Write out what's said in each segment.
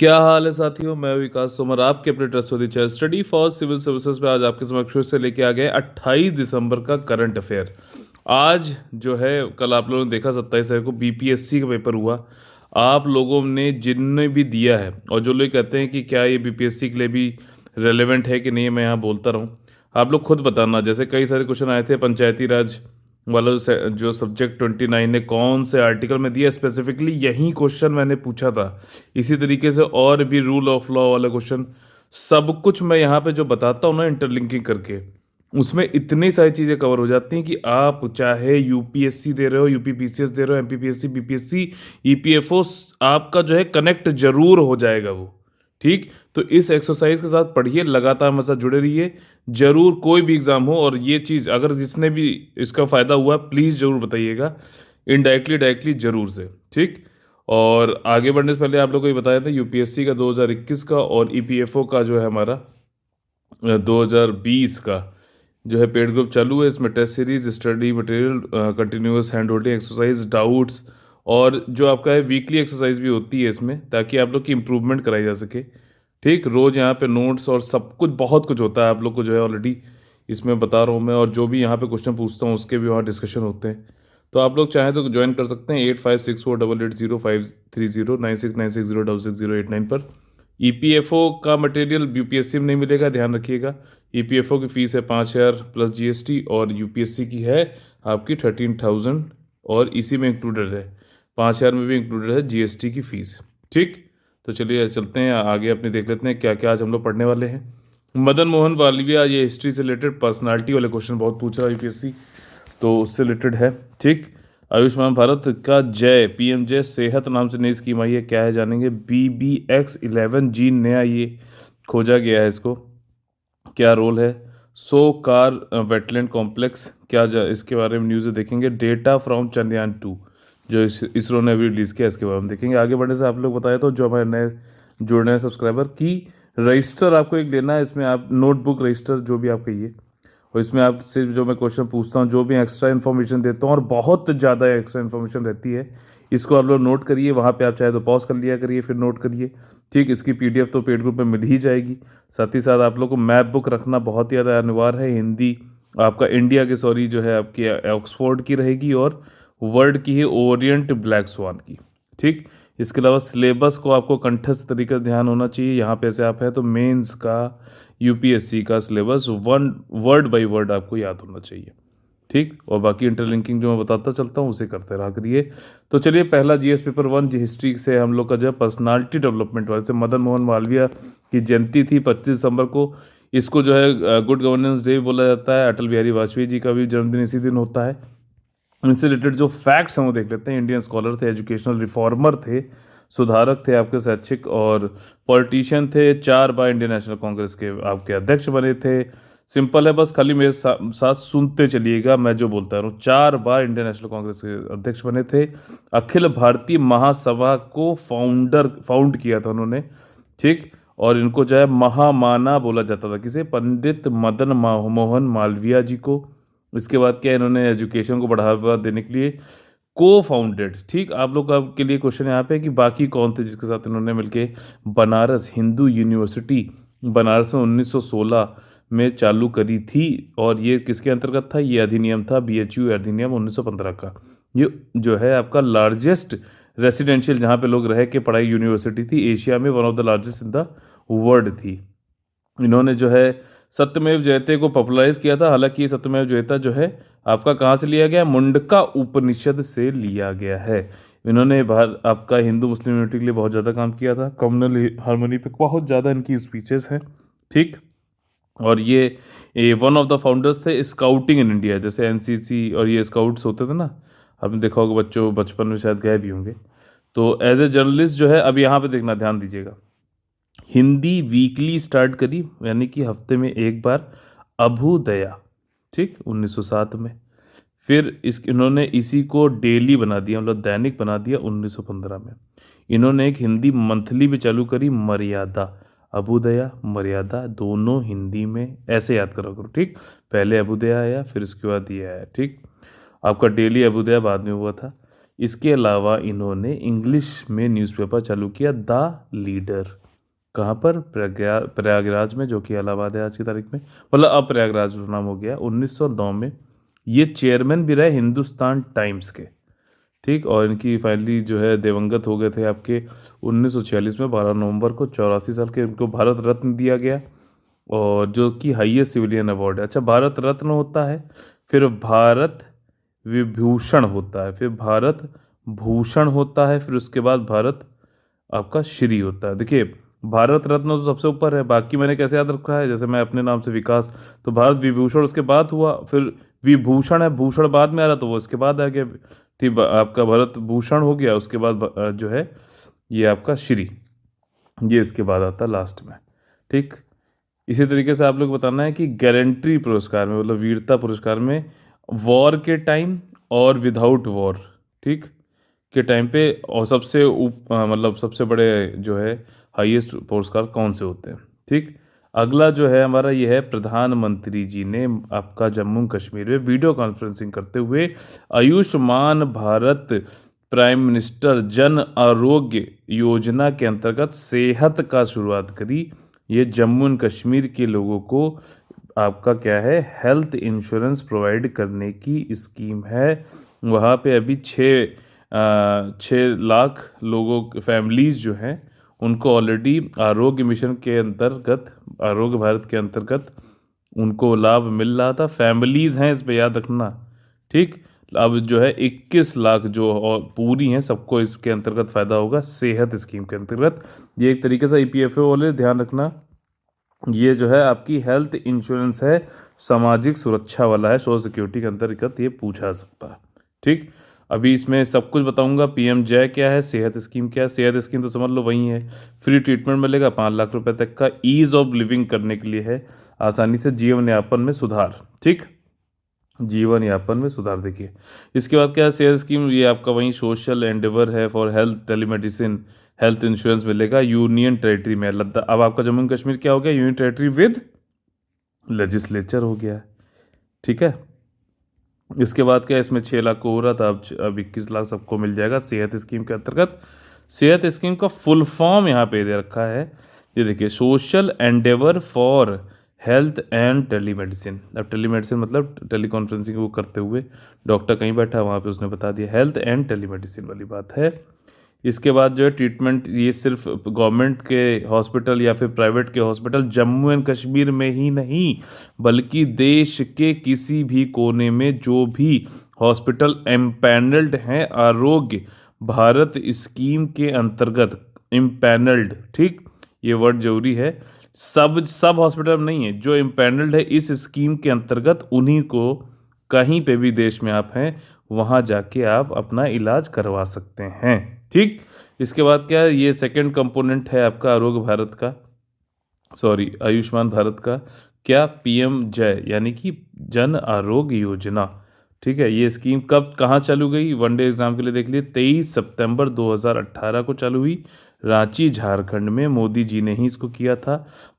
क्या हाल है साथियों। मैं विकास तोमर आपके अपने trustworthy channel study for civil services पे आज आपके समक्ष फिर से लेके आ गए 28 दिसंबर का करंट अफेयर। आज जो है, कल आप लोगों ने देखा 27 तारीख को बीपीएससी का पेपर हुआ। आप लोगों ने जिनने भी दिया है और जो लोग कहते हैं कि क्या ये बीपीएससी के लिए भी रेलेवेंट है कि नहीं, मैं यहाँ बोलता रहूँ, आप लोग खुद बताना। जैसे कई सारे क्वेश्चन आए थे पंचायती राज वाला जो सब्जेक्ट 29 ने कौन से आर्टिकल में दिया स्पेसिफिकली, यही क्वेश्चन मैंने पूछा था। इसी तरीके से और भी रूल ऑफ लॉ वाला क्वेश्चन, सब कुछ मैं यहाँ पे जो बताता हूँ ना इंटरलिंकिंग करके, उसमें इतनी सारी चीज़ें कवर हो जाती हैं कि आप चाहे यूपीएससी दे रहे हो, यूपीपीसीएस दे रहे हो, एमपीपीएससी, बीपीएससी, ईपीएफओ, आपका जो है कनेक्ट जरूर हो जाएगा वो। ठीक, तो इस एक्सरसाइज के साथ पढ़िए, लगातार मेरे साथ जुड़े रहिए। जरूर कोई भी एग्जाम हो, और ये चीज़ अगर जिसने भी इसका फ़ायदा हुआ प्लीज़ ज़रूर बताइएगा, इनडायरेक्टली डायरेक्टली जरूर से। ठीक, और आगे बढ़ने से पहले आप लोगों को ये बताया था यूपीएससी का 2021 का और ईपीएफओ का जो है हमारा 2020 का जो है पेड ग्रुप चालू है। इसमें test series, study material, continuous hand holding exercise, doubts, और जो आपका है वीकली एक्सरसाइज भी होती है इसमें, ताकि आप लोग की इंप्रूवमेंट कराई जा सके। ठीक, रोज़ यहाँ पे नोट्स और सब कुछ, बहुत कुछ होता है आप लोग को जो है ऑलरेडी इसमें बता रहा हूँ मैं, और जो भी यहाँ पे क्वेश्चन पूछता हूँ उसके भी वहाँ डिस्कशन होते हैं। तो आप लोग चाहें तो ज्वाइन कर सकते हैं 8564880530, 9696060608 पर। ईपीएफओ का मटेरियल यूपीएससी में नहीं मिलेगा, ध्यान रखिएगा। ईपीएफओ की फ़ीस है 5,000 प्लस जीएसटी, और यूपीएससी की है आपकी 13,000, और इसी में इंक्लूडेड है 5,000 में भी इंक्लूडेड है जीएसटी की फ़ीस। ठीक, तो चलिए चलते हैं आगे, अपने देख लेते हैं क्या क्या आज हम लोग पढ़ने वाले हैं। मदन मोहन मालवीय, ये हिस्ट्री से रिलेटेड पर्सनालिटी वाले क्वेश्चन बहुत पूछ रहा है यूपीएससी, तो उससे रिलेटेड है। ठीक, आयुष्मान भारत का जय, पीएम जय सेहत नाम से नई स्कीम आई है, क्या है जानेंगे। BBX11 जीन नया ये खोजा गया है, इसको क्या रोल है। कार वेटलैंड कॉम्प्लेक्स, इसके बारे में न्यूज़ देखेंगे। डेटा फ्रॉम चंद्रयान 2 जो इसरो ने अभी रिलीज़ किया, इसके बारे में देखेंगे। आगे बढ़ने से आप लोग बताया तो जो हमारे नए जुड़ने हैं सब्सक्राइबर की, रजिस्टर आपको एक लेना है। इसमें आप नोटबुक रजिस्टर जो भी आप कहिए, और इसमें आपसे जो मैं क्वेश्चन पूछता हूँ, जो भी एक्स्ट्रा इन्फॉर्मेशन देता हूँ, और बहुत ज़्यादा एक्स्ट्रा इन्फॉर्मेशन रहती है, इसको आप लोग नोट करिए। वहाँ पे आप चाहे तो पॉज कर लिया करिए, फिर नोट करिए। ठीक, इसकी पीडीएफ तो पेड ग्रुप में मिल ही जाएगी। साथ ही साथ आप लोग को मैप बुक रखना बहुत ही ज़्यादा अनिवार्य है। हिंदी आपका इंडिया के, सॉरी, जो है आपकी ऑक्सफोर्ड की रहेगी, और वर्ल्ड की है ओरिएंट ब्लैक स्वान की। ठीक, इसके अलावा सिलेबस को आपको कंठस्थ तरीके से ध्यान होना चाहिए। यहाँ पे से आप है तो मेंस का, यूपीएससी का syllabus one word by word आपको याद होना चाहिए। ठीक, और बाकी इंटरलिंकिंग जो मैं बताता चलता हूँ उसे करते रहा करिए। तो चलिए, पहला जीएस पेपर 1 जी हिस्ट्री से हम लोग का जो है पर्सनालिटी डेवलपमेंट वाले से, मदन मोहन मालवीय की जयंती थी 25 दिसंबर को। इसको जो है गुड गवर्नेंस डे बोला जाता है। अटल बिहारी वाजपेयी जी का भी जन्मदिन इसी दिन होता है। इनसे रिलेटेड जो फैक्ट्स हैं वो देख लेते हैं। इंडियन स्कॉलर थे, एजुकेशनल रिफॉर्मर थे, सुधारक थे आपके, शैक्षिक और पॉलिटिशियन थे। 4 बार इंडियन नेशनल कांग्रेस के आपके अध्यक्ष बने थे। सिंपल है, बस खाली मेरे साथ सुनते चलिएगा मैं जो बोलता हूँ। 4 बार इंडियन नेशनल कांग्रेस के अध्यक्ष बने थे। अखिल भारतीय महासभा को फाउंड किया था उन्होंने। ठीक, और इनको जो है महामाना बोला जाता था, किसे, पंडित मदन मोहन मालवीय जी को। इसके बाद क्या, इन्होंने एजुकेशन को बढ़ावा देने के लिए को फाउंडेड। ठीक, आप लोग का के लिए क्वेश्चन यहाँ पे है कि बाकी कौन थे जिसके साथ इन्होंने मिलके बनारस हिंदू यूनिवर्सिटी बनारस में 1916 में चालू करी थी। और ये किसके अंतर्गत था, ये अधिनियम था बीएचयू अधिनियम 1915 का। ये जो है आपका लार्जेस्ट रेसिडेंशियल जहाँ पे लोग रह के पढ़ाई यूनिवर्सिटी थी, एशिया में one of the largest in the world थी। इन्होंने जो है सत्यमेव जयते को पॉपुलराइज किया था। हालांकि ये सत्यमेव जयता जो है आपका कहाँ से लिया गया, मुंडका उपनिषद से लिया गया है। इन्होंने आपका हिंदू मुस्लिम यूनिटी के लिए बहुत ज़्यादा काम किया था। कम्युनल हार्मनी पे बहुत ज़्यादा इनकी स्पीचेस हैं। ठीक, और ये वन ऑफ द फाउंडर्स थे स्काउटिंग इन इंडिया, जैसे एनसीसी और ये स्काउट्स होते थे ना, आपने देखा होगा, बच्चों बचपन में शायद गए भी होंगे। तो एज ए जर्नलिस्ट जो है, अब यहाँ पे देखना, ध्यान दीजिएगा, हिंदी वीकली स्टार्ट करी, यानी कि हफ्ते में एक बार, अभुदया। ठीक, 1907 में। फिर इन्होंने इसी को डेली बना दिया, मतलब दैनिक बना दिया 1915 में। इन्होंने एक हिंदी मंथली भी चालू करी, मर्यादा। अभुदया मर्यादा दोनों हिंदी में, ऐसे याद करा करो। ठीक, पहले अभुदया आया, फिर उसके बाद ये आया। ठीक, आपका डेली अभुदया बाद में हुआ था। इसके अलावा इन्होंने इंग्लिश में न्यूज़पेपर चालू किया, द लीडर। कहाँ पर? प्रयागराज में, जो कि इलाहाबाद है आज की तारीख में, मतलब अब प्रयागराज नाम हो गया। 1909 में ये चेयरमैन भी रहे हिंदुस्तान टाइम्स के, ठीक। और इनकी फाइनली जो है दिवंगत हो गए थे आपके 1946 में 12 नवंबर को, 84 साल के। इनको भारत रत्न दिया गया, और जो कि हाईएस्ट सिविलियन अवार्ड है। अच्छा, भारत रत्न होता है, फिर भारत विभूषण होता है, फिर भारत भूषण होता है, फिर उसके बाद भारत आपका श्री होता है। देखिए, भारत रत्न तो सबसे ऊपर है, बाकी मैंने कैसे याद रखा है, जैसे मैं अपने नाम से विकास, तो भारत विभूषण उसके बाद हुआ, फिर विभूषण है, भूषण बाद में आ रहा तो वो इसके बाद आ गया, ठीक। आपका भारत भूषण हो गया, उसके बाद जो है ये आपका श्री, ये इसके बाद आता है लास्ट में, ठीक। इसी तरीके से आप लोग बताना है कि गैलेंट्री पुरस्कार में, मतलब वीरता पुरस्कार में, वॉर के टाइम और विदाउट वॉर, ठीक, के टाइम पे, और सबसे मतलब सबसे बड़े जो है हाईएस्ट पुरस्कार कौन से होते हैं, ठीक। अगला जो है हमारा ये है, प्रधानमंत्री जी ने आपका जम्मू कश्मीर में वीडियो कॉन्फ्रेंसिंग करते हुए आयुष्मान भारत प्राइम मिनिस्टर जन आरोग्य योजना के अंतर्गत सेहत का शुरुआत करी। ये जम्मू एंड कश्मीर के लोगों को आपका क्या है, हेल्थ इंश्योरेंस प्रोवाइड करने की स्कीम है। वहाँ पे अभी 6 लाख लोगों, फैमिलीज़ जो हैं, उनको ऑलरेडी आरोग्य मिशन के अंतर्गत, आरोग्य भारत के अंतर्गत उनको लाभ मिल रहा था। फैमिलीज़ हैं, इस पे याद रखना, ठीक। अब जो है 21 लाख जो और पूरी हैं, सबको इसके अंतर्गत फ़ायदा होगा, सेहत स्कीम के अंतर्गत। ये एक तरीके से ईपीएफओ वाले ध्यान रखना, ये जो है आपकी हेल्थ इंश्योरेंस है, सामाजिक सुरक्षा वाला है, सोशल सिक्योरिटी के अंतर्गत ये पूछा सकता है, ठीक। अभी इसमें सब कुछ बताऊंगा। पीएम जय क्या है, सेहत स्कीम क्या है। सेहत स्कीम तो समझ लो वही है, फ्री ट्रीटमेंट मिलेगा 5 लाख रुपए तक का, ईज ऑफ लिविंग करने के लिए है, आसानी से जीवन यापन में सुधार, ठीक, जीवन यापन में सुधार। देखिए, इसके बाद क्या है, सेहत स्कीम, ये आपका वही सोशल एंडेवर है for health, telemedicine, health insurance मिलेगा यूनियन टेरिटरी में, लद्दाख। अब आपका जम्मू कश्मीर क्या हो गया, यूनियन टेरिटरी विद लेजिस्लेचर हो गया है, ठीक है। इसके बाद क्या, इसमें 6 लाख को हो रहा था, अब 21 लाख सबको मिल जाएगा सेहत स्कीम के अंतर्गत। सेहत स्कीम का फुल फॉर्म यहाँ पे दे रखा है, ये देखिए, social Endeavour for health and telemedicine. अब टेलीमेडिसिन मतलब टेली कॉन्फ्रेंसिंग वो करते हुए, डॉक्टर कहीं बैठा वहाँ पे उसने बता दिया, हेल्थ एंड टेलीमेडिसिन वाली बात है। इसके बाद जो है ट्रीटमेंट, ये सिर्फ गवर्नमेंट के हॉस्पिटल या फिर प्राइवेट के हॉस्पिटल जम्मू एंड कश्मीर में ही नहीं, बल्कि देश के किसी भी कोने में जो भी हॉस्पिटल एम्पैनल्ड हैं आरोग्य भारत स्कीम के अंतर्गत, एम्पैनल्ड, ठीक, ये वर्ड जरूरी है, सब हॉस्पिटल में नहीं है, जो एम्पैनल्ड है इस स्कीम के अंतर्गत, उन्हीं को कहीं पे भी देश में आप हैं वहाँ जाके आप अपना इलाज करवा सकते हैं, ठीक। इसके बाद क्या है, ये सेकंड कंपोनेंट है आपका आरोग्य भारत का, सॉरी आयुष्मान भारत का, क्या, पीएम जय, यानी कि जन आरोग्य योजना, ठीक है। ये स्कीम कब कहाँ चालू गई, वनडे एग्जाम के लिए देख लिए, 23 सितंबर 2018 को चालू हुई, रांची झारखंड में। मोदी जी ने ही इसको किया था।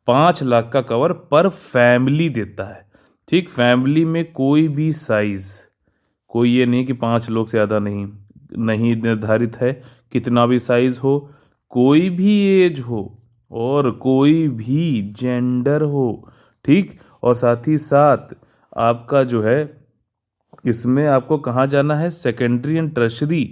5 लाख का कवर पर फैमिली देता है, ठीक। फैमिली में कोई भी साइज, कोई ये नहीं कि 5 लोग से ज़्यादा नहीं, नहीं निर्धारित है, कितना भी साइज हो, कोई भी एज हो, और कोई भी जेंडर हो, ठीक। और साथ ही साथ आपका जो है, इसमें आपको कहाँ जाना है, सेकेंडरी एंड टर्शरी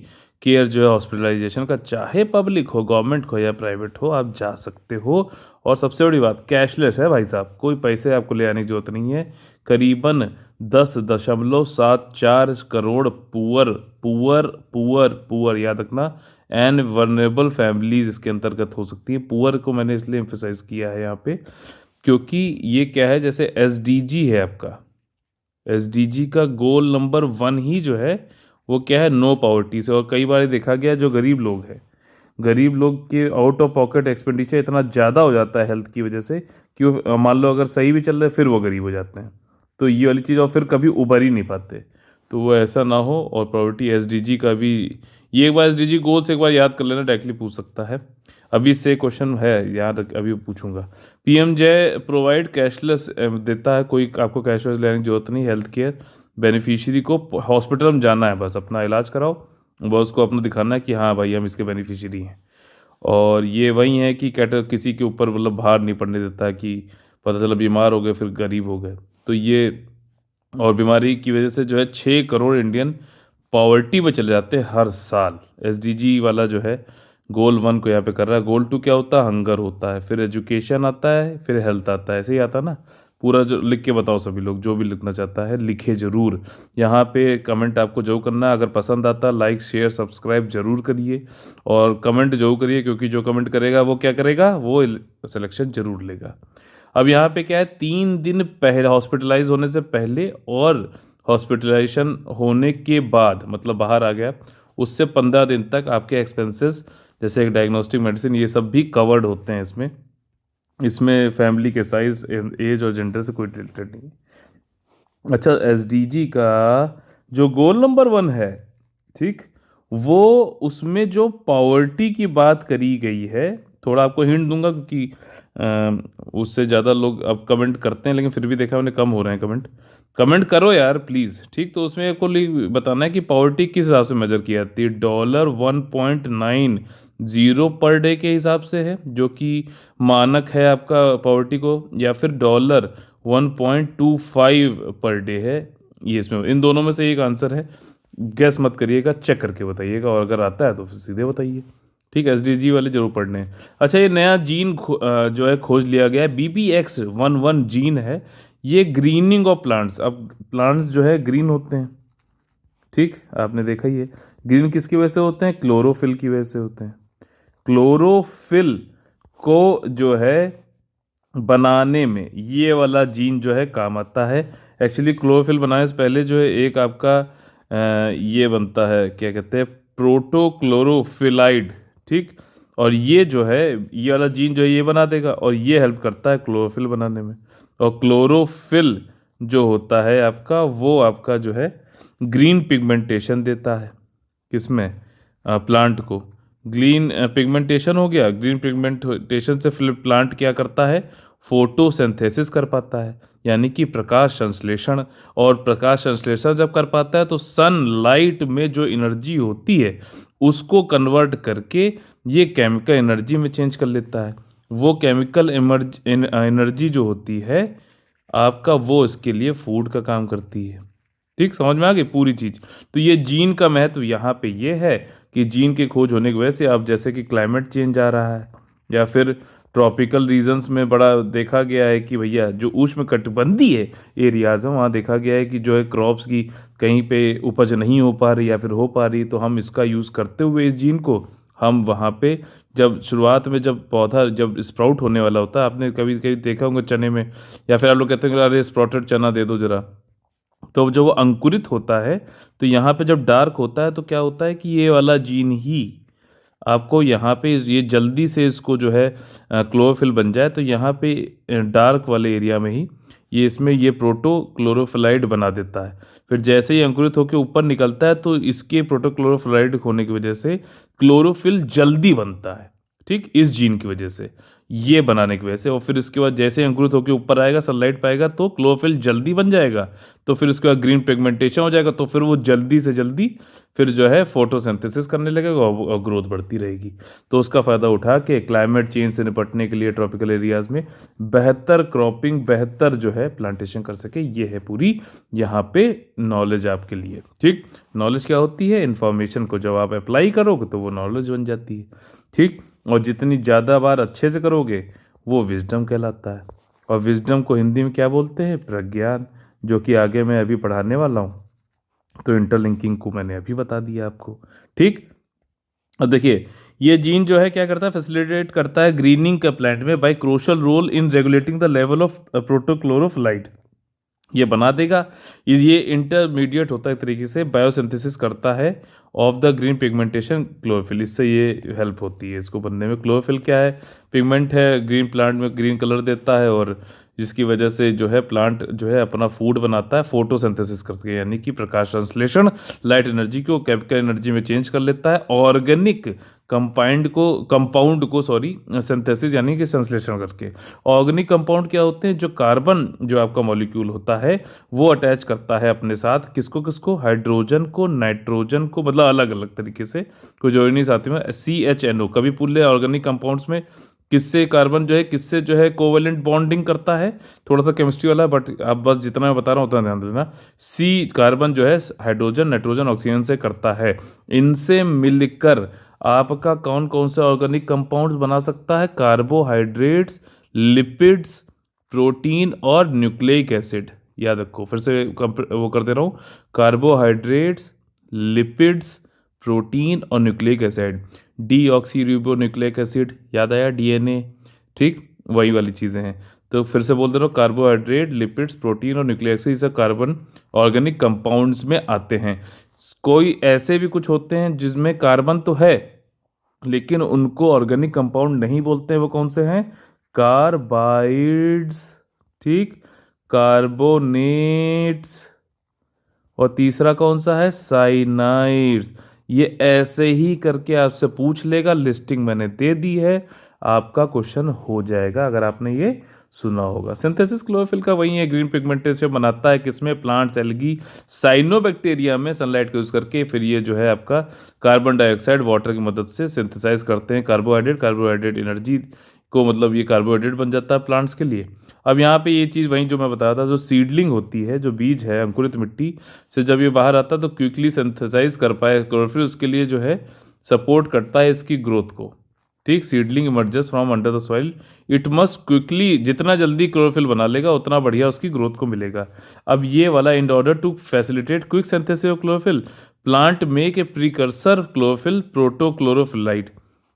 केयर जो है हॉस्पिटलाइजेशन का, चाहे पब्लिक हो, गवर्नमेंट हो या प्राइवेट हो, आप जा सकते हो। और सबसे बड़ी बात, कैशलेस है भाई साहब, कोई पैसे आपको ले आने की जरूरत नहीं है। करीबन 10.74 crore poor poor poor poor, याद रखना, एंड वर्नेबल फैमिलीज इसके अंतर्गत हो सकती है। पुअर को मैंने इसलिए एम्फेसाइज किया है यहाँ पे, क्योंकि ये क्या है, जैसे एसडीजी है आपका, एसडीजी का गोल नंबर 1 ही जो है वो क्या है, नो पॉवर्टी से। और कई बार देखा गया, जो गरीब लोग हैं, गरीब लोग के आउट ऑफ पॉकेट एक्सपेंडिचर इतना ज़्यादा हो जाता है हेल्थ की वजह से कि मान लो अगर सही भी चल रहा है फिर वो गरीब हो जाते हैं, तो ये वाली चीज़, और फिर कभी उभर ही नहीं पाते, तो वो ऐसा ना हो। और पॉवर्टी एसडीजी का भी, ये एक बार एसडीजी गोल्स एक बार याद कर लेना, डायरेक्टली पूछ सकता है। अभी से क्वेश्चन है याद, अभी पूछूंगा। पीएम जय प्रोवाइड कैशलेस देता है, कोई आपको कैशलेस लेने की जरूरत नहीं, हेल्थ केयर बेनिफिशियरी को हॉस्पिटल में जाना है, बस अपना इलाज कराओ, वो उसको अपना दिखाना है कि हाँ भाई हम इसके बेनिफिशियरी हैं। और ये वही है कि किसी के ऊपर मतलब भार नहीं पड़ने देता कि पता चला बीमार हो गए फिर गरीब हो गए। तो ये, और बीमारी की वजह से जो है 6 करोड़ इंडियन पॉवर्टी में चले जाते हैं हर साल। एसडीजी वाला जो है गोल 1 को यहाँ पे कर रहा है। गोल 2 क्या होता है? हंगर होता है, फिर एजुकेशन आता है, फिर हेल्थ आता है, ऐसे ही आता है ना। पूरा जो लिख के बताओ, सभी लोग जो भी लिखना चाहता है लिखे जरूर। यहाँ पे कमेंट आपको जरूर करना है। अगर पसंद आता लाइक शेयर सब्सक्राइब जरूर करिए और कमेंट जरूर करिए, क्योंकि जो कमेंट करेगा वो क्या करेगा, वो सिलेक्शन जरूर लेगा। अब यहाँ पे क्या है, 3 दिन पहले हॉस्पिटलाइज होने से पहले और हॉस्पिटलाइजेशन होने के बाद, मतलब बाहर आ गया, उससे 15 दिन तक आपके एक्सपेंसेस जैसे एक डायग्नोस्टिक मेडिसिन ये सब भी कवर्ड होते हैं इसमें। इसमें फैमिली के साइज एज और जेंडर से कोई रिलेटेड नहीं है। अच्छा, एसडीजी का जो गोल नंबर 1 है, ठीक, वो उसमें जो पॉवर्टी की बात करी गई है, थोड़ा आपको हिंट दूंगा क्योंकि उससे ज़्यादा लोग अब कमेंट करते हैं, लेकिन फिर भी देखा मैंने कम हो रहे हैं कमेंट। कमेंट करो यार प्लीज़, ठीक। तो उसमें आपको बताना है कि पॉवर्टी किस हिसाब से मेजर की जाती है। $1.90 पर डे के हिसाब से है, जो कि मानक है आपका पॉवर्टी को, या फिर $1.25 पर डे है। ये इसमें इन दोनों में से एक आंसर है। गैस मत करिएगा, चेक करके बताइएगा, और अगर आता है तो फिर सीधे बताइए, ठीक है। एसडीजी वाले जरूर पढ़ने हैं। अच्छा, ये नया जीन जो है खोज लिया गया है, BBX11 जीन है। ये ग्रीनिंग ऑफ प्लांट्स, अब प्लांट्स जो है ग्रीन होते हैं, ठीक, आपने देखा ही है। ग्रीन किसकी वजह से होते हैं? क्लोरोफिल की वजह से होते हैं। क्लोरोफिल को जो है बनाने में ये वाला जीन जो है काम आता है। एक्चुअली क्लोरोफिल बनाने से पहले जो है एक आपका ये बनता है, क्या कहते हैं, प्रोटोक्लोरोफिलाइड, ठीक। और ये जो है, ये वाला जीन जो है ये बना देगा, और ये हेल्प करता है क्लोरोफिल बनाने में। और क्लोरोफिल जो होता है आपका, वो आपका जो है ग्रीन पिगमेंटेशन देता है। किसमें? प्लांट को। ग्रीन पिगमेंटेशन हो गया, ग्रीन पिगमेंटेशन से फिर प्लांट क्या करता है? फोटोसिंथेसिस कर पाता है, यानी कि प्रकाश संश्लेषण। और प्रकाश संश्लेषण जब कर पाता है तो सनलाइट में जो एनर्जी होती है उसको कन्वर्ट करके ये केमिकल एनर्जी में चेंज कर लेता है। वो केमिकल एनर्जी जो होती है आपका, वो इसके लिए फूड का काम करती है, ठीक। समझ में आ गई पूरी चीज। तो ये जीन का महत्व यहाँ पे ये है कि जीन के खोज होने की वजह से अब जैसे कि क्लाइमेट चेंज आ रहा है, या फिर ट्रॉपिकल रीजन्स में बड़ा देखा गया है कि भैया जो उष्णकटिबंधीय एरियाज है वहाँ देखा गया है कि जो है क्रॉप्स की कहीं पे उपज नहीं हो पा रही या फिर हो पा रही, तो हम इसका यूज़ करते हुए इस जीन को हम वहाँ पे, जब शुरुआत में जब पौधा जब स्प्राउट होने वाला होता है, आपने कभी कभी देखा होगा चने में, या फिर आप लोग कहते हैं अरे स्प्राउटेड चना दे दो जरा, तो जब वो अंकुरित होता है तो यहाँ पे जब डार्क होता है तो क्या होता है कि ये वाला जीन ही आपको यहाँ पे ये जल्दी से इसको जो है क्लोरोफिल बन जाए, तो यहाँ पे डार्क वाले एरिया में ही ये इसमें ये प्रोटो क्लोरोफिलाइड बना देता है। फिर जैसे ही अंकुरित होकर ऊपर निकलता है तो इसके प्रोटो क्लोरोफिलाइड होने की वजह से क्लोरोफिल जल्दी बनता है, ठीक, इस जीन की वजह से, ये बनाने की वजह से। और फिर इसके बाद जैसे ही अंकुरित होकर ऊपर आएगा, सनलाइट पाएगा, तो क्लोरोफिल जल्दी बन जाएगा। तो फिर उसके बाद ग्रीन पिगमेंटेशन हो जाएगा, तो फिर वो जल्दी से जल्दी फिर जो है फोटोसिंथेसिस करने लगेगा और ग्रोथ बढ़ती रहेगी। तो उसका फ़ायदा उठा के क्लाइमेट चेंज से निपटने के लिए ट्रॉपिकल एरियाज़ में बेहतर क्रॉपिंग, बेहतर जो है प्लांटेशन कर सके। ये है पूरी यहाँ पे नॉलेज आपके लिए, ठीक। नॉलेज क्या होती है? इन्फॉर्मेशन को जब आप अप्लाई करोगे तो वो नॉलेज बन जाती है, ठीक। और जितनी ज़्यादा बार अच्छे से करोगे वो विजडम कहलाता है। और विजडम को हिंदी में क्या बोलते हैं? प्रज्ञान, जो कि आगे मैं अभी पढ़ाने वाला हूँ। तो इंटरलिंकिंग को मैंने अभी बता दिया आपको, ठीक। अब देखिए, ये जीन जो है क्या करता है? फैसिलिटेट करता है ग्रीनिंग का प्लांट में by crucial role in regulating the level of protochlorophyllide. ये बना देगा। ये इंटरमीडिएट होता है एक तरीके से, बायोसिंथेसिस करता है of the green pigmentation chlorophyll, इससे ये हेल्प होती है इसको बनने में। क्लोरोफिल क्या है? पिगमेंट है, ग्रीन प्लांट में ग्रीन कलर देता है, और जिसकी वजह से जो है प्लांट जो है अपना फूड बनाता है, फोटोसिंथेसिस करते हैं, यानी कि प्रकाश संश्लेषण, लाइट एनर्जी को केमिकल एनर्जी में चेंज कर लेता है। ऑर्गेनिक कंपाउंड को सिंथेसिस यानी कि संश्लेषण करके। ऑर्गेनिक कंपाउंड क्या होते हैं? जो कार्बन जो आपका मॉलिक्यूल होता है वो अटैच करता है अपने साथ किसको किसको, हाइड्रोजन को, नाइट्रोजन को, मतलब अलग अलग तरीके से, कोई जोड़ी नहीं साथी में, CHNO। कभी पूछ ले ऑर्गेनिक कंपाउंड्स में किससे कार्बन जो है किससे जो है कोवेलेंट बॉन्डिंग करता है, थोड़ा सा केमिस्ट्री वाला है बट आप बस जितना मैं बता रहा हूँ उतना ध्यान देना। सी कार्बन जो है हाइड्रोजन, नाइट्रोजन, ऑक्सीजन से करता है। इनसे मिलकर आपका कौन कौन से ऑर्गेनिक कंपाउंड्स बना सकता है? कार्बोहाइड्रेट्स, लिपिड्स, प्रोटीन और न्यूक्लिक एसिड। याद रखो, फिर से वो करते रहो, कार्बोहाइड्रेट्स, लिपिड्स, प्रोटीन और न्यूक्लिक एसिड। डीऑक्सीरिबोन्यूक्लिक एसिड, याद आया? DNA। ठीक, वही वाली चीज़ें हैं। तो फिर से बोल दे रहा हूँ, कार्बोहाइड्रेट, लिपिड्स, प्रोटीन और न्यूक्लिक एसिड, ये सब कार्बन ऑर्गेनिक कंपाउंड्स में आते हैं। कोई ऐसे भी कुछ होते हैं जिसमें कार्बन तो है लेकिन उनको ऑर्गेनिक कंपाउंड नहीं बोलते हैं। वो कौन से हैं? कार्बाइड्स, ठीक, कार्बोनेट्स, और तीसरा कौन सा है? साइनाइड्स। ये ऐसे ही करके आपसे पूछ लेगा, लिस्टिंग मैंने दे दी है, आपका क्वेश्चन हो जाएगा अगर आपने ये सुना होगा। सिंथेसिस क्लोरोफिल का वही है, ग्रीन पिगमेंटेशन बनाता है किसमें? प्लांट्स, एल्गी, साइनोबैक्टीरिया में सनलाइट को यूज करके। फिर ये जो है आपका कार्बन डाइऑक्साइड वाटर की मदद से सिंथेसाइज करते हैं कार्बोहाइड्रेट। कार्बोहाइड्रेट एनर्जी को, मतलब ये कार्बोहाइड्रेट बन जाता है प्लांट्स के लिए। अब यहाँ पे ये चीज़ वही जो मैं बताया था, जो सीडलिंग होती है, जो बीज है अंकुरित मिट्टी से जब ये बाहर आता है तो क्विकली सिंथेसाइज कर पाए क्लोरोफिल, उसके लिए जो है सपोर्ट करता है इसकी ग्रोथ को। ठीक, seedling emerges from under the soil, it must quickly, जितना जल्दी क्लोरोफिल बना लेगा उतना बढ़िया उसकी ग्रोथ को मिलेगा। अब ये वाला, in order to facilitate quick synthesis of chlorophyll, plant make a precursor chlorophyll, protochlorophyllide.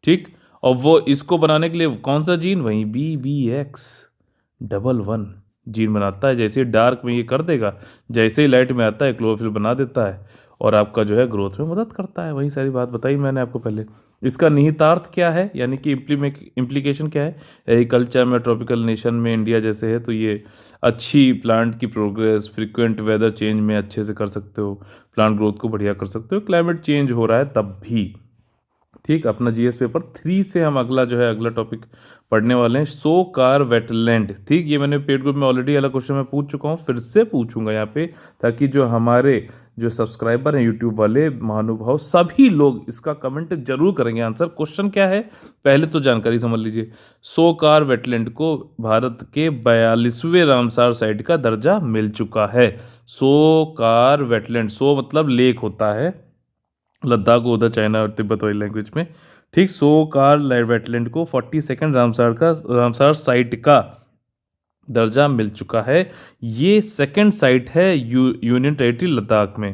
ठीक, और वो इसको बनाने के लिए कौन सा जीन? वही BBX11 जीन बनाता है। जैसे डार्क में ये कर देगा, जैसे ही लाइट में आता है क्लोरोफिल बना देता है और आपका जो है ग्रोथ में मदद करता है। वही सारी बात बताई मैंने आपको पहले। इसका निहितार्थ क्या है, यानी कि इम्प्लीकेशन क्या है? एग्रीकल्चर में, ट्रॉपिकल नेशन में इंडिया जैसे है तो ये अच्छी प्लांट की प्रोग्रेस, फ्रिक्वेंट वेदर चेंज में अच्छे से कर सकते हो, प्लांट ग्रोथ को बढ़िया कर सकते हो। क्लाइमेट चेंज हो रहा है तब भी। ठीक, अपना GS पेपर 3 से हम अगला टॉपिक पढ़ने वाले हैं, सो कार वेटलैंड। ठीक, ये मैंने पेड ग्रुप में ऑलरेडी वाला क्वेश्चन मैं पूछ चुका हूँ, फिर से पूछूंगा यहाँ पे, ताकि जो हमारे जो सब्सक्राइबर हैं यूट्यूब वाले महानुभाव सभी लोग इसका कमेंट जरूर करेंगे। आंसर क्वेश्चन क्या है पहले तो जानकारी समझ लीजिए। सो कार वेटलैंड को भारत के 42वें रामसार साइट का दर्जा मिल चुका है। सो कार वेटलैंड, सो मतलब लेक होता है, लद्दाख को उधर चाइना और तिब्बत वाली लैंग्वेज में। ठीक, सो कार वेटलैंड को 42nd रामसार साइट का दर्जा मिल चुका है। ये सेकंड साइट है यूनियन टेरिटरी लद्दाख में।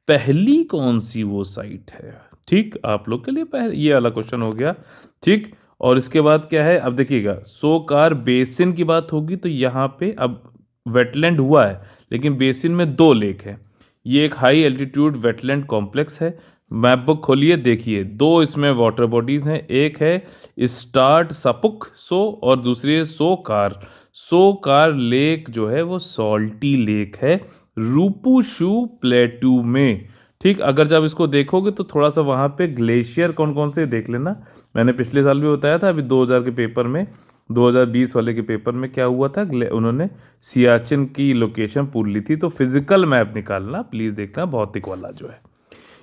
पहली कौन सी वो साइट है? ठीक, आप लोग के लिए पहले ये वाला क्वेश्चन हो गया। ठीक, और इसके बाद क्या है, अब देखिएगा, सो कार बेसिन की बात होगी तो यहाँ पे अब वेटलैंड हुआ है लेकिन बेसिन में 2 लेक है। ये एक हाई एल्टीट्यूड वेटलैंड कॉम्प्लेक्स है। मैप बुक खोलिए, देखिए 2 इसमें वाटर बॉडीज हैं, एक है स्टार्ट सपुक सो और दूसरी है so car. So car lake जो है वो सॉल्टी लेक है रूपुशु प्लेटू में। ठीक, अगर जब इसको देखोगे तो थोड़ा सा वहाँ पे ग्लेशियर कौन कौन से देख लेना। मैंने पिछले साल भी बताया था, अभी 2000 के पेपर में, 2020 वाले के पेपर में क्या हुआ था, उन्होंने सियाचिन की लोकेशन पूछ ली थी। तो फिजिकल मैप निकालना प्लीज़ देखना, भौतिक वाला जो है।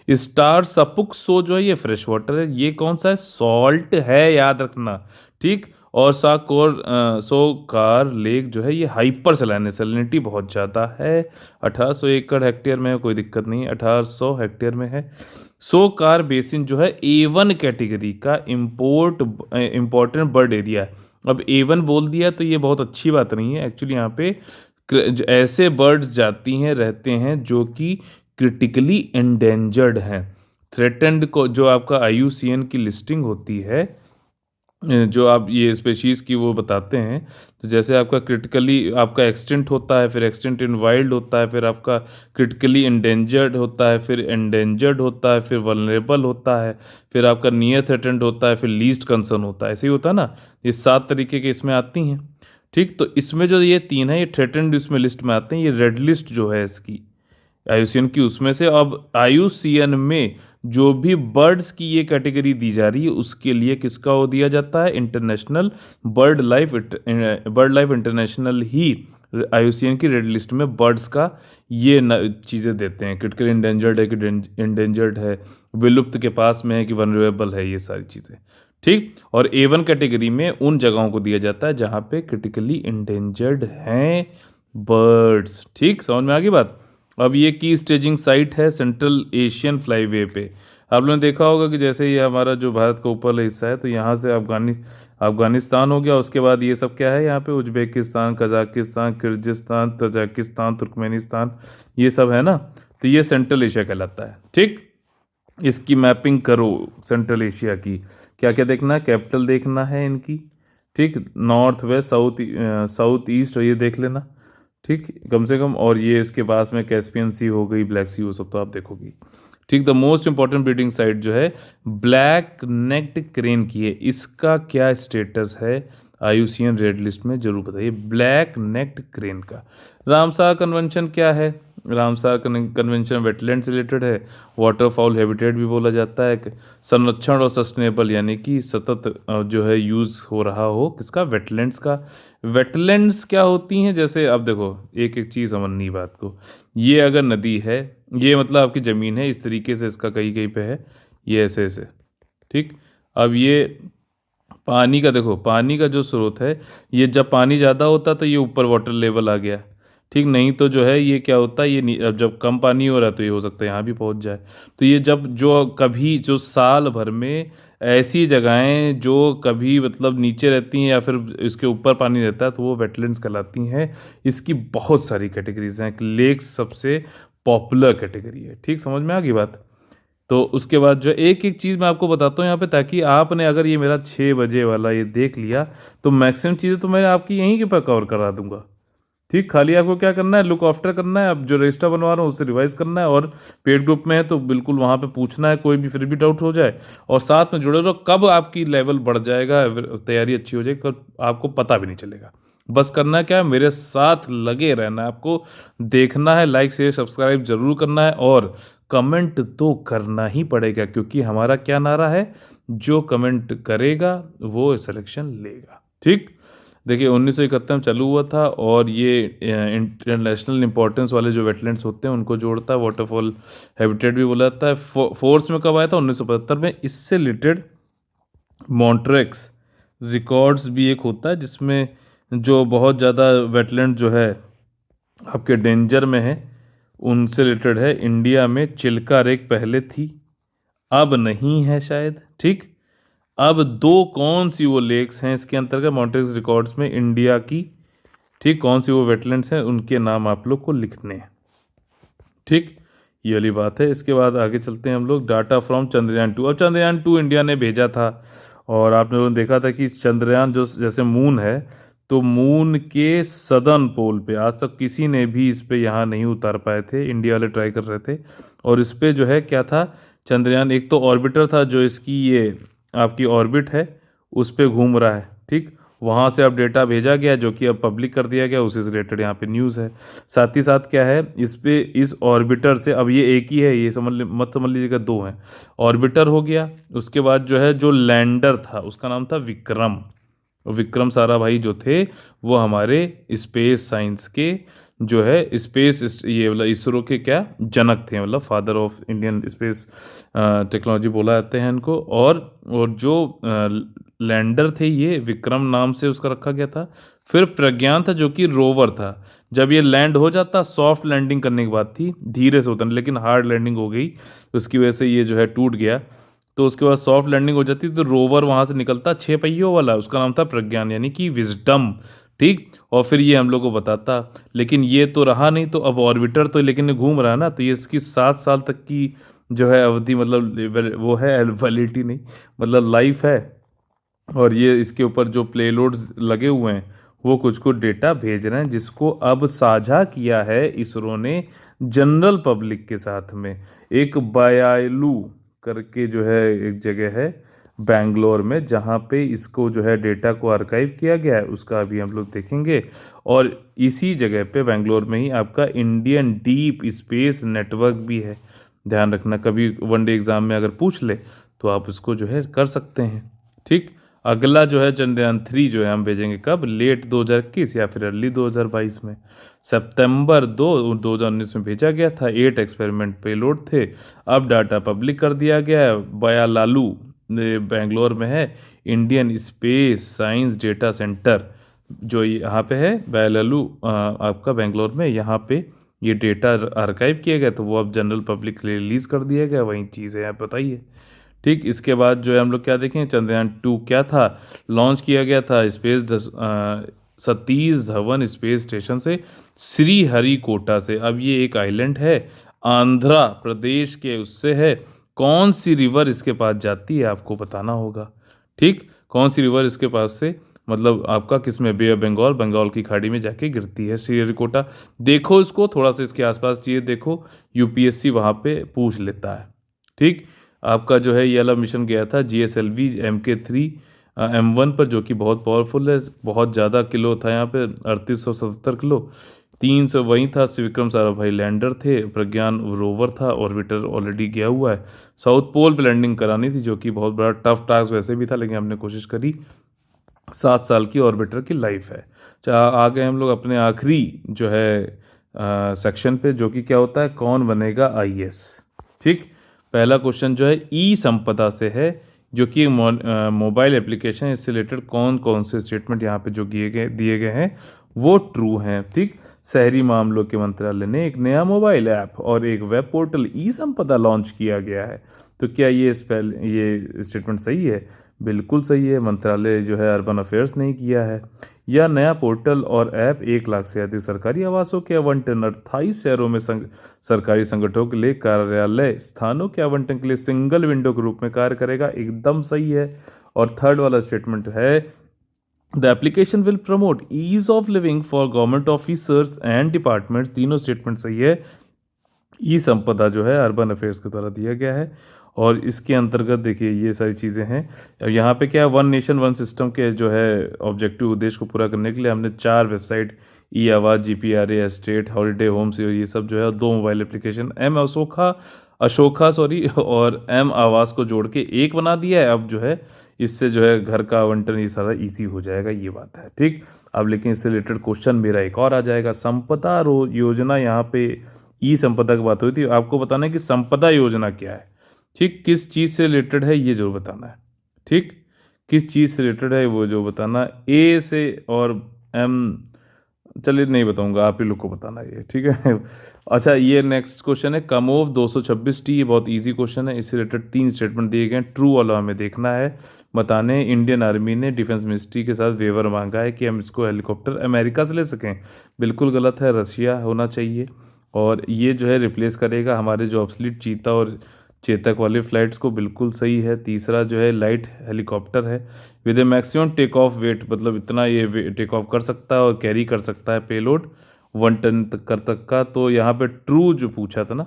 स्टार सपुक सो जो है ये फ्रेश वाटर है, ये कौन सा है? सॉल्ट है, याद रखना। ठीक, और सो कार लेक जो है ये हाइपर सैलिनिटी बहुत ज़्यादा है। 1800 एकड़ हेक्टेयर में है, कोई दिक्कत नहीं है, 1800 हेक्टेयर में है। सो कार बेसिन जो है A1 कैटेगरी का इम्पोर्टेंट बर्ड एरिया है। अब A1 बोल दिया तो ये बहुत अच्छी बात नहीं है। एक्चुअली यहाँ पे ऐसे बर्ड्स जाती हैं, रहते हैं जो कि क्रिटिकली एंडेंजर्ड हैं, थ्रेटेंड को, जो आपका IUCN की लिस्टिंग होती है, जो आप ये स्पेशीज़ की वो बताते हैं। तो जैसे आपका क्रिटिकली आपका एक्सटिंक्ट होता है, फिर एक्सटिंक्ट इन वाइल्ड होता है, फिर आपका क्रिटिकली एंडेंजर्ड होता है, फिर एंडेंजर्ड होता है, फिर वल्नरेबल होता है, फिर आपका नियर थ्रेटेंड होता है, फिर लीस्ट कंसर्न होता है। ऐसे ही होता है ना, ये 7 तरीके के इसमें आती हैं। ठीक, तो इसमें जो ये 3 है ये थ्रेटेंड इसमें लिस्ट में आते हैं। ये रेड लिस्ट जो है इसकी IUCN की उसमें से अब IUCN में जो भी बर्ड्स की ये कैटेगरी दी जा रही है उसके लिए किसका वो दिया जाता है, इंटरनेशनल बर्ड लाइफ इंटरनेशनल ही IUCN की रेड लिस्ट में बर्ड्स का ये चीज़ें देते हैं, क्रिटिकल इंडेंजर्ड है कि इंडेंजर्ड है, विलुप्त के पास में है कि वनरेबल है, ये सारी चीज़ें। ठीक। और A1 कैटेगरी में उन जगहों को दिया जाता है जहाँ पे क्रिटिकली इंडेंजर्ड हैं बर्ड्स। ठीक, समझ में आ गई बात। अब ये की स्टेजिंग साइट है सेंट्रल एशियन फ्लाईवे पे। आप लोगों ने देखा होगा कि जैसे ये हमारा जो भारत का ऊपर हिस्सा है तो यहाँ से अफगानिस्तान हो गया, उसके बाद ये सब क्या है यहाँ पे, Uzbekistan, Kazakhstan, Kyrgyzstan, Tajikistan, Turkmenistan, ये सब है ना। तो ये सेंट्रल एशिया कहलाता है। ठीक, इसकी मैपिंग करो सेंट्रल एशिया की, क्या क्या देखना है, कैपिटल देखना है इनकी। ठीक, नॉर्थ वेस्ट साउथ ईस्ट, और ये देख लेना। ठीक, कम से कम। और ये इसके पास में कैस्पियन सी हो गई, ब्लैक सी, वो सब तो आप देखोगी। ठीक, the most important breeding site जो है ब्लैक नेक्ड क्रेन की है, इसका क्या स्टेटस है IUCN रेड लिस्ट में, जरूर बताइए। ब्लैक नेक्ड क्रेन का रामसार कन्वेंशन क्या है, रामसार कन्वेंशन वेटलैंड से रिलेटेड है, वाटरफाउल हैबिटेट भी बोला जाता है, संरक्षण और सस्टेनेबल यानी कि सतत जो है यूज़ हो रहा हो किसका, वेटलैंड्स का। वेटलैंड्स क्या होती हैं, जैसे अब देखो एक एक चीज़ समझनी बात को, ये अगर नदी है, ये मतलब आपकी ज़मीन है, इस तरीके से इसका कहीं कहीं पे है, ये ऐसे ऐसे। ठीक, अब ये पानी का देखो, पानी का जो स्रोत है, ये जब पानी ज़्यादा होता तो ये ऊपर वाटर लेवल आ गया। ठीक, नहीं तो जो है ये क्या होता है, अब जब कम पानी हो रहा है तो ये हो सकता है यहाँ भी पहुँच जाए। तो ये जब जो कभी जो साल भर में ऐसी जगहें जो कभी मतलब नीचे रहती हैं या फिर इसके ऊपर पानी रहता है तो वो वेटलैंड्स कहलाती हैं। इसकी बहुत सारी कैटेगरीज हैं, लेक्स सबसे पॉपुलर कैटेगरी है। ठीक, समझ में आ गई बात। तो उसके बाद जो एक एक चीज़ मैं आपको बताता हूँ यहाँ पे, ताकि आपने अगर ये मेरा 6 बजे वाला ये देख लिया तो मैक्सिमम चीज़ें तो मैं आपकी यहीं के पर कवर करा दूंगा। ठीक, खाली आपको क्या करना है, लुक आफ्टर करना है, अब जो रजिस्टर बनवा रहा हूँ उससे रिवाइज करना है, और पेड ग्रुप में है तो बिल्कुल वहाँ पे पूछना है, कोई भी फिर भी डाउट हो जाए, और साथ में जुड़े रहो। कब आपकी लेवल बढ़ जाएगा, तैयारी अच्छी हो जाएगी, कब आपको पता भी नहीं चलेगा। बस करना क्या है, मेरे साथ लगे रहना है, आपको देखना है, लाइक शेयर सब्सक्राइब जरूर करना है, और कमेंट तो करना ही पड़ेगा, क्योंकि हमारा क्या नारा है, जो कमेंट करेगा वो सिलेक्शन लेगा। ठीक, देखिए 1971 में चालू हुआ था, और ये इंटरनेशनल इंपॉर्टेंस वाले जो वेटलैंड्स होते हैं उनको जोड़ता है, वाटरफॉल हैबिटेट भी बोला जाता है। फोर्स में कब आया था, 1975 में। इससे रिलेटेड मॉन्ट्रेक्स रिकॉर्ड्स भी एक होता है, जिसमें जो बहुत ज़्यादा वेटलैंड जो है आपके डेंजर में है उनसे रिलेटेड है। इंडिया में चिल्का रेक पहले थी, अब नहीं है शायद। ठीक, अब दो कौन सी वो लेक्स हैं इसके अंतर्गत मॉन्ट्रेक्स रिकॉर्ड्स में इंडिया की, ठीक, कौन सी वो वेटलैंड्स हैं उनके नाम आप लोग को लिखने हैं। ठीक, ये वाली बात है। इसके बाद आगे चलते हैं हम लोग, डाटा फ्रॉम चंद्रयान 2। अब चंद्रयान 2 इंडिया ने भेजा था, और आपने लोगों ने देखा था कि चंद्रयान जो जैसे मून है, तो मून के सदर्न पोल पे आज तक किसी ने भी इस पे यहाँ नहीं उतार पाए थे, इंडिया वाले ट्राई कर रहे थे। और इस पे जो है क्या था, चंद्रयान एक तो ऑर्बिटर था जो इसकी ये आपकी ऑर्बिट है उस पे घूम रहा है। ठीक, वहाँ से अब डेटा भेजा गया जो कि अब पब्लिक कर दिया गया, उसी से रिलेटेड यहाँ पे न्यूज़ है। साथ ही साथ क्या है, इस पे इस ऑर्बिटर से, अब ये एक ही है, ये मत समझ लीजिएगा दो हैं। ऑर्बिटर हो गया, उसके बाद जो है जो लैंडर था उसका नाम था विक्रम। विक्रम साराभाई जो थे वो हमारे स्पेस साइंस के जो है स्पेस ये मतलब इसरो के क्या जनक थे, मतलब father of Indian space technology बोला जाते हैं इनको। और जो लैंडर थे ये विक्रम नाम से उसका रखा गया था। फिर प्रज्ञान था जो कि रोवर था। जब ये लैंड हो जाता, सॉफ्ट लैंडिंग करने की बात थी, धीरे से होता लेकिन हार्ड लैंडिंग हो गई, उसकी वजह से ये जो है टूट गया। तो उसके बाद सॉफ्ट लैंडिंग हो जाती तो रोवर वहाँ से निकलता 6 पहियों वाला, उसका नाम था प्रज्ञान यानी कि विजडम। ठीक, और फिर ये हम लोग को बताता, लेकिन ये तो रहा नहीं, तो अब ऑर्बिटर तो लेकिन घूम रहा है ना, तो ये इसकी 7 साल तक की जो है अवधि, मतलब वो है वैलिडिटी नहीं, मतलब लाइफ है। और ये इसके ऊपर जो प्लेलोड्स लगे हुए हैं वो कुछ कुछ डेटा भेज रहे हैं, जिसको अब साझा किया है इसरो ने जनरल पब्लिक के साथ में। एक बायालू करके जो है एक जगह है, बैंगलोर में, जहाँ पे इसको जो है डेटा को आर्काइव किया गया है, उसका अभी हम लोग देखेंगे। और इसी जगह पे बैंगलोर में ही आपका इंडियन डीप स्पेस नेटवर्क भी है। ध्यान रखना, कभी वनडे एग्जाम में अगर पूछ ले तो आप इसको जो है कर सकते हैं। ठीक। अगला जो है चंद्रयान 3 जो है हम भेजेंगे कब, लेट 2021 या फिर अर्ली 2022 में। सितंबर 2019 में भेजा गया था। 8 एक्सपेरिमेंट पेलोड थे। अब डाटा पब्लिक कर दिया गया है। बयालालू बेंगलोर में है Indian space science data centre, जो यहाँ पे है बयालालू आपका बेंगलोर में। यहाँ पे ये डेटा आर्काइव किया गया, तो वो अब जनरल पब्लिक के लिए रिलीज कर दिया गया। वही चीज़ है, आप बताइए। ठीक। इसके बाद जो है हम लोग क्या देखें, चंद्रयान 2 क्या था, लॉन्च किया गया था सतीश धवन स्पेस स्टेशन से, श्रीहरिकोटा से। अब ये एक आइलैंड है आंध्र प्रदेश के, उससे है। कौन सी रिवर इसके पास जाती है आपको बताना होगा। ठीक। कौन सी रिवर इसके पास से, मतलब आपका किस में, बे ऑफ बंगाल, बंगाल की खाड़ी में जाके गिरती है श्रीहरिकोटा। देखो इसको थोड़ा सा, इसके आसपास चीज़ें देखो, यूपीएससी वहाँ पे पूछ लेता है। ठीक। आपका जो है ये वाला मिशन गया था GSLV MK3 M1 पर, जो कि बहुत पावरफुल है, बहुत ज़्यादा किलो था यहाँ पे, 3877 किलो। 300 वहीं था। विक्रम साराभाई लैंडर थे, प्रज्ञान रोवर था, ऑर्बिटर ऑलरेडी गया हुआ है। साउथ पोल पे लैंडिंग करानी थी, जो कि बहुत बड़ा टफ टास्क वैसे भी था, लेकिन हमने कोशिश करी। 7 साल की ऑर्बिटर की लाइफ है। आ गए हम लोग अपने आखिरी जो है सेक्शन पे, जो कि क्या होता है, कौन बनेगा IAS। ठीक। पहला क्वेश्चन जो है ई संपदा से है, जो कि मोबाइल एप्लीकेशन, इससे रिलेटेड कौन कौन से स्टेटमेंट यहाँ पे जो दिए गए हैं वो ट्रू हैं। ठीक। शहरी मामलों के मंत्रालय ने एक नया मोबाइल ऐप और एक वेब पोर्टल ई संपदा लॉन्च किया गया है। तो क्या ये स्टेटमेंट सही है? बिल्कुल सही है। मंत्रालय जो है अर्बन अफेयर्स नहीं किया है। यह नया पोर्टल और ऐप 1 लाख से अधिक सरकारी आवासों के आवंटन, 28 शहरों में सरकारी संगठनों के लिए कार्यालय स्थानों के आवंटन के लिए सिंगल विंडो के रूप में कार्य करेगा। एकदम सही है। और थर्ड वाला स्टेटमेंट है, the application will promote ease of living for government officers and departments. तीनों स्टेटमेंट सही है। ई संपदा जो है अर्बन अफेयर्स के द्वारा दिया गया है, और इसके अंतर्गत देखिए ये सारी चीज़ें हैं। अब यहाँ पे क्या है, वन नेशन वन सिस्टम के जो है ऑब्जेक्टिव उद्देश्य को पूरा करने के लिए हमने 4 वेबसाइट, ई आवाज़, GPRA, एस्टेट, हॉलीडे होम्स, ये सब जो है, 2 मोबाइल एप्लीकेशन, अशोका और M आवास को जोड़ के एक बना दिया है। अब जो है इससे जो है घर का आवंटन ये सारा ईजी हो जाएगा, ये बात है। ठीक। अब लेकिन इससे रिलेटेड क्वेश्चन मेरा एक और आ जाएगा, संपदा योजना। यहाँ पे ई संपदा की बात हुई थी, आपको बताना है कि संपदा योजना क्या है। ठीक। किस चीज़ से रिलेटेड है ये जो बताना है। ठीक। किस चीज़ से रिलेटेड है वो जो बताना है। ए से और M, चलिए नहीं बताऊंगा, आप ही लोग को बताना है ये। ठीक है। अच्छा, ये नेक्स्ट क्वेश्चन है कमोव 226T। ये बहुत इजी क्वेश्चन है। इससे रिलेटेड 3 स्टेटमेंट दिए गए हैं, ट्रू वाला हमें देखना है। बताने, इंडियन आर्मी ने डिफेंस मिनिस्ट्री के साथ वेवर मांगा है कि हम इसको हेलीकॉप्टर अमेरिका से ले सकें। बिल्कुल गलत है, रशिया होना चाहिए। और ये जो है रिप्लेस करेगा हमारे जो ऑब्सलीट चीता और चेतक वाले फ्लाइट्स को। बिल्कुल सही है। तीसरा जो है लाइट हेलीकॉप्टर है with a maximum take off weight, मतलब इतना ये टेक ऑफ कर सकता है और कैरी कर सकता है पेलोड 1 टन तक का। तो यहाँ पे ट्रू जो पूछा था ना,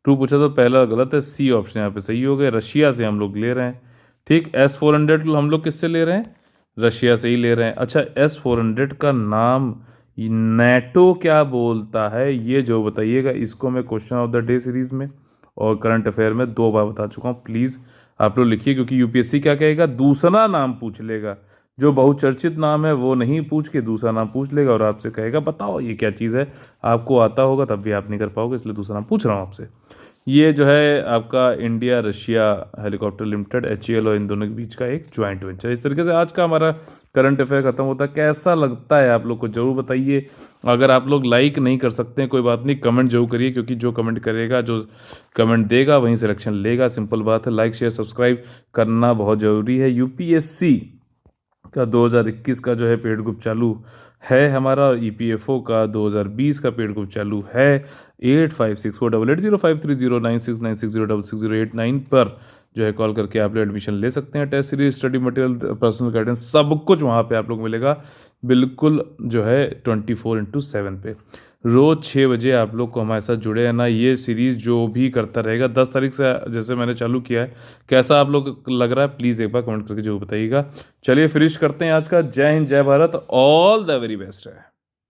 ट्रू पूछा तो पहला गलत है, सी ऑप्शन यहाँ पे सही हो गया। रशिया से हम लोग ले रहे हैं। ठीक। S-400 हम लोग किससे ले रहे हैं? रशिया से ही ले रहे हैं। अच्छा, S-400 का नाम नेटो क्या बोलता है ये जो बताइएगा। इसको मैं question of the day series में और करंट अफेयर में 2 बार बता चुका हूँ। प्लीज़ आप लोग लिखिए, क्योंकि यूपीएससी क्या कहेगा, दूसरा नाम पूछ लेगा। जो बहुचर्चित नाम है वो नहीं पूछ के दूसरा नाम पूछ लेगा और आपसे कहेगा बताओ ये क्या चीज़ है। आपको आता होगा तब भी आप नहीं कर पाओगे, इसलिए दूसरा नाम पूछ रहा हूँ आपसे। ये जो है आपका India Russia helicopter limited HAL और इन दोनों के बीच का एक ज्वाइंट वेंचर। इस तरीके से आज का हमारा करंट अफेयर खत्म होता है। कैसा लगता है आप लोग को जरूर बताइए। अगर आप लोग लाइक नहीं कर सकते हैं कोई बात नहीं, कमेंट जरूर करिए, क्योंकि जो कमेंट करेगा, जो कमेंट देगा वहीं सिलेक्शन लेगा। सिंपल बात है। लाइक शेयर सब्सक्राइब करना बहुत ज़रूरी है। यूपीएससी का 2021 का जो है पेड ग्रुप चालू है हमारा, और EPFO का 2020 का पेड ग्रुप चालू है। 85648805309696060608 पर जो है कॉल करके आप लोग एडमिशन ले सकते हैं। Test series, study material, personal guidance, सब कुछ वहाँ पे आप लोग मिलेगा, बिल्कुल जो है 24/7 पे। रोज़ 6 बजे आप लोग को हमारे साथ जुड़े रहना। ये सीरीज़ जो भी करता रहेगा 10 तारीख से जैसे मैंने चालू किया है, कैसा आप लोग को लग रहा है प्लीज़ एक बार कमेंट करके ज़रूर बताइएगा। चलिए फिनिश करते हैं आज का। जय हिंद, जय Bharat, all the very best है।